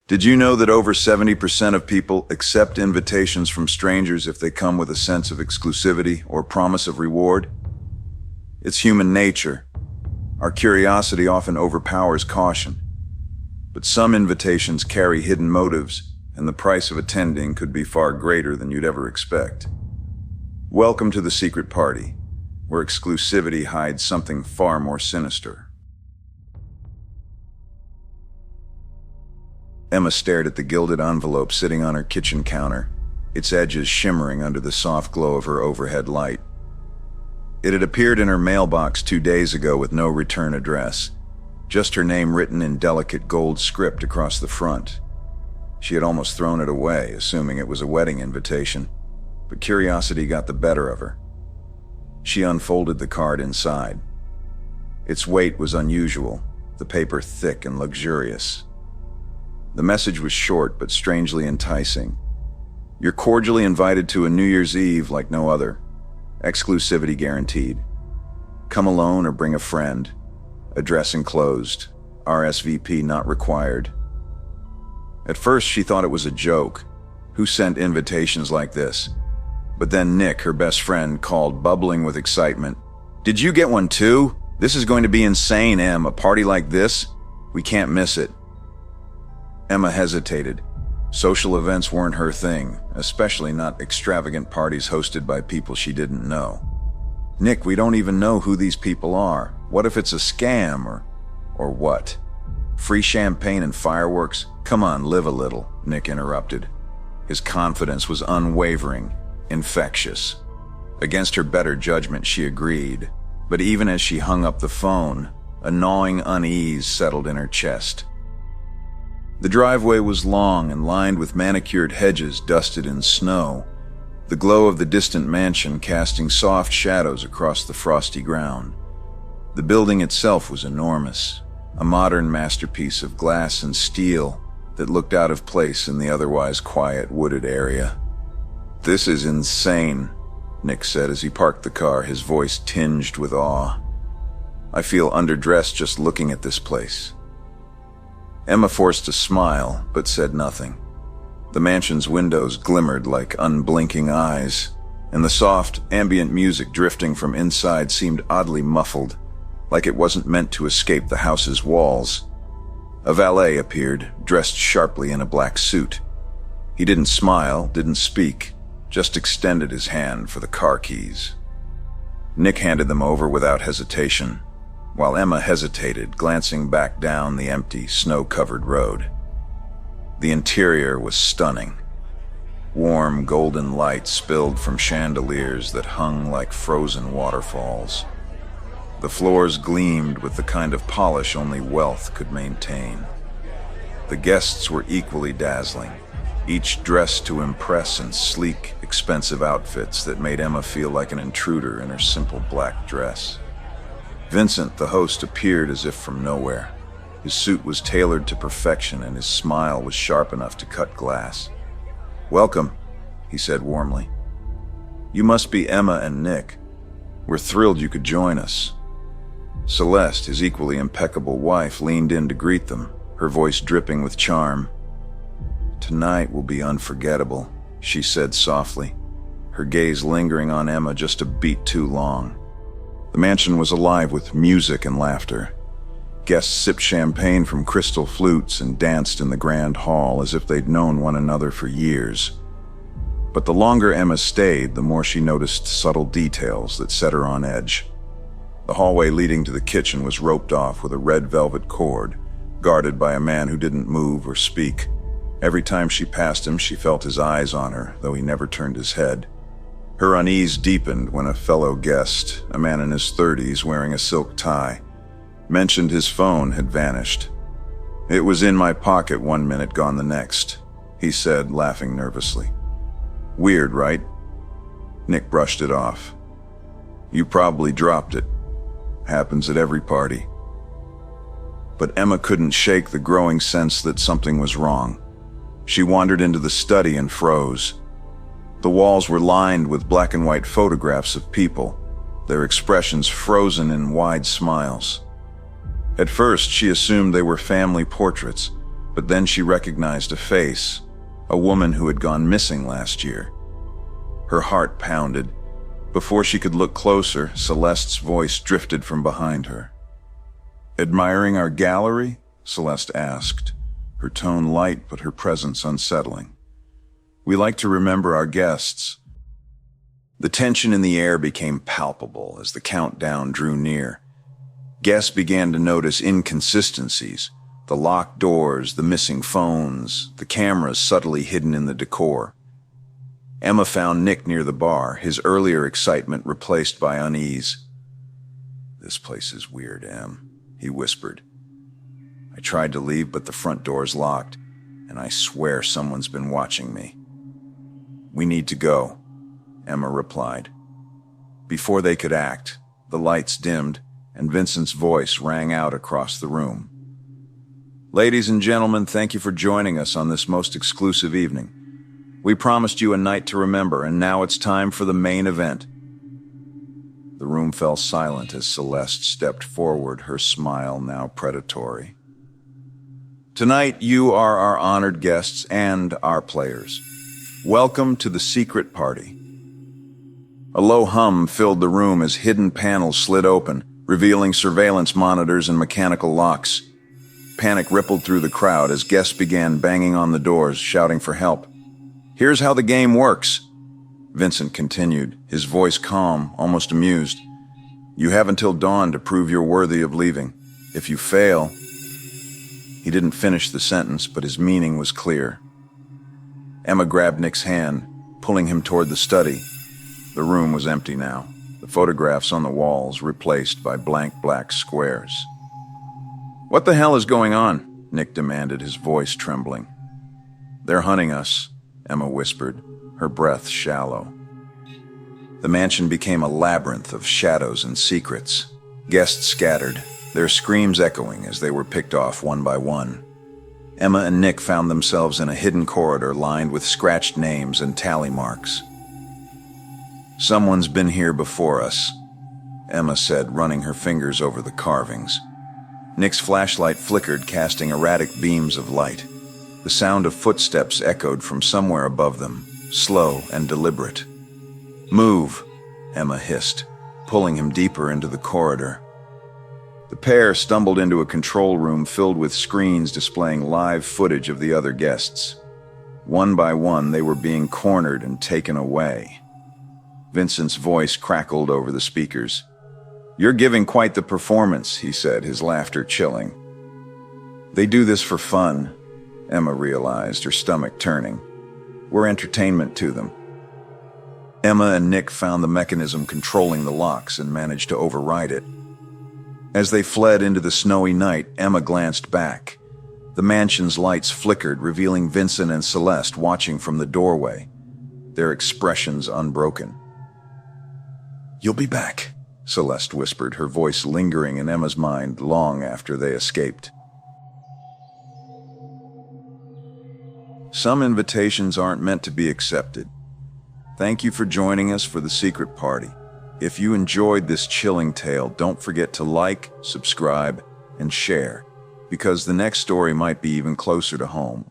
Did you know that over 70% of people accept invitations from strangers if they come with a sense of exclusivity or promise of reward? It's human nature. Our curiosity often overpowers caution. But some invitations carry hidden motives, and the price of attending could be far greater than you'd ever expect. Welcome to the secret party, where exclusivity hides something far more sinister. Emma stared at the gilded envelope sitting on her kitchen counter, its edges shimmering under the soft glow of her overhead light. It had appeared in her mailbox 2 days ago with no return address, just her name written in delicate gold script across the front. She had almost thrown it away, assuming it was a wedding invitation, but curiosity got the better of her. She unfolded the card inside. Its weight was unusual, the paper thick and luxurious. The message was short but strangely enticing. You're cordially invited to a New Year's Eve like no other. Exclusivity guaranteed. Come alone or bring a friend. Address enclosed. RSVP not required. At first she thought it was a joke. Who sent invitations like this? But then Nick, her best friend, called, bubbling with excitement. Did you get one too? This is going to be insane, Em. A party like this? We can't miss it. Emma hesitated. Social events weren't her thing, especially not extravagant parties hosted by people she didn't know. Nick, we don't even know who these people are. What if it's a scam or what? Free champagne and fireworks? Come on, live a little, Nick interrupted. His confidence was unwavering, infectious. Against her better judgment, she agreed. But even as she hung up the phone, a gnawing unease settled in her chest. The driveway was long and lined with manicured hedges dusted in snow, the glow of the distant mansion casting soft shadows across the frosty ground. The building itself was enormous, a modern masterpiece of glass and steel that looked out of place in the otherwise quiet wooded area. This is insane, Nick said as he parked the car, his voice tinged with awe. I feel underdressed just looking at this place. Emma forced a smile, but said nothing. The mansion's windows glimmered like unblinking eyes, and the soft, ambient music drifting from inside seemed oddly muffled, like it wasn't meant to escape the house's walls. A valet appeared, dressed sharply in a black suit. He didn't smile, didn't speak, just extended his hand for the car keys. Nick handed them over without hesitation, while Emma hesitated, glancing back down the empty, snow-covered road. The interior was stunning. Warm, golden light spilled from chandeliers that hung like frozen waterfalls. The floors gleamed with the kind of polish only wealth could maintain. The guests were equally dazzling, each dressed to impress in sleek, expensive outfits that made Emma feel like an intruder in her simple black dress. Vincent, the host, appeared as if from nowhere. His suit was tailored to perfection and his smile was sharp enough to cut glass. Welcome, he said warmly. You must be Emma and Nick. We're thrilled you could join us. Celeste, his equally impeccable wife, leaned in to greet them, her voice dripping with charm. Tonight will be unforgettable, she said softly, her gaze lingering on Emma just a beat too long. The mansion was alive with music and laughter. Guests sipped champagne from crystal flutes and danced in the grand hall as if they'd known one another for years. But the longer Emma stayed, the more she noticed subtle details that set her on edge. The hallway leading to the kitchen was roped off with a red velvet cord, guarded by a man who didn't move or speak. Every time she passed him, she felt his eyes on her, though he never turned his head. Her unease deepened when a fellow guest, a man in his 30s wearing a silk tie, mentioned his phone had vanished. It was in my pocket 1 minute, gone the next, he said, laughing nervously. Weird, right? Nick brushed it off. You probably dropped it. Happens at every party. But Emma couldn't shake the growing sense that something was wrong. She wandered into the study and froze. The walls were lined with black and white photographs of people, their expressions frozen in wide smiles. At first, she assumed they were family portraits, But then she recognized a face, a woman who had gone missing last year. Her heart pounded. Before she could look closer, Celeste's voice drifted from behind her. "Admiring our gallery?" Celeste asked, her tone light but her presence unsettling. "We like to remember our guests." The tension in the air became palpable as the countdown drew near. Guests began to notice inconsistencies: the locked doors, the missing phones, the cameras subtly hidden in the decor. Emma found Nick near the bar, his earlier excitement replaced by unease. "This place is weird, Em," he whispered. "I tried to leave, but the front door's locked, and I swear someone's been watching me." "We need to go," Emma replied. Before they could act, the lights dimmed, and Vincent's voice rang out across the room. "Ladies and gentlemen, thank you for joining us on this most exclusive evening. We promised you a night to remember, and now it's time for the main event." The room fell silent as Celeste stepped forward, her smile now predatory. "Tonight, you are our honored guests and our players. Welcome to the secret party." A low hum filled the room as hidden panels slid open, revealing surveillance monitors and mechanical locks. Panic rippled through the crowd as guests began banging on the doors, shouting for help. "Here's how the game works," Vincent continued, his voice calm, almost amused. "You have until dawn to prove you're worthy of leaving. If you fail—" He didn't finish the sentence, but his meaning was clear. Emma grabbed Nick's hand, pulling him toward the study. The room was empty now, the photographs on the walls replaced by blank black squares. "What the hell is going on?" Nick demanded, his voice trembling. "They're hunting us," Emma whispered, her breath shallow. The mansion became a labyrinth of shadows and secrets. Guests scattered, their screams echoing as they were picked off one by one. Emma and Nick found themselves in a hidden corridor lined with scratched names and tally marks. "Someone's been here before us," Emma said, running her fingers over the carvings. Nick's flashlight flickered, casting erratic beams of light. The sound of footsteps echoed from somewhere above them, slow and deliberate. "Move," Emma hissed, pulling him deeper into the corridor. The pair stumbled into a control room filled with screens displaying live footage of the other guests. One by one, they were being cornered and taken away. Vincent's voice crackled over the speakers. "You're giving quite the performance," he said, his laughter chilling. "They do this for fun," Emma realized, her stomach turning. "We're entertainment to them." Emma and Nick found the mechanism controlling the locks and managed to override it. As they fled into the snowy night, Emma glanced back. The mansion's lights flickered, revealing Vincent and Celeste watching from the doorway, their expressions unbroken. "You'll be back," Celeste whispered, her voice lingering in Emma's mind long after they escaped. Some invitations aren't meant to be accepted. Thank you for joining us for the secret party. If you enjoyed this chilling tale, don't forget to like, subscribe, and share, because the next story might be even closer to home.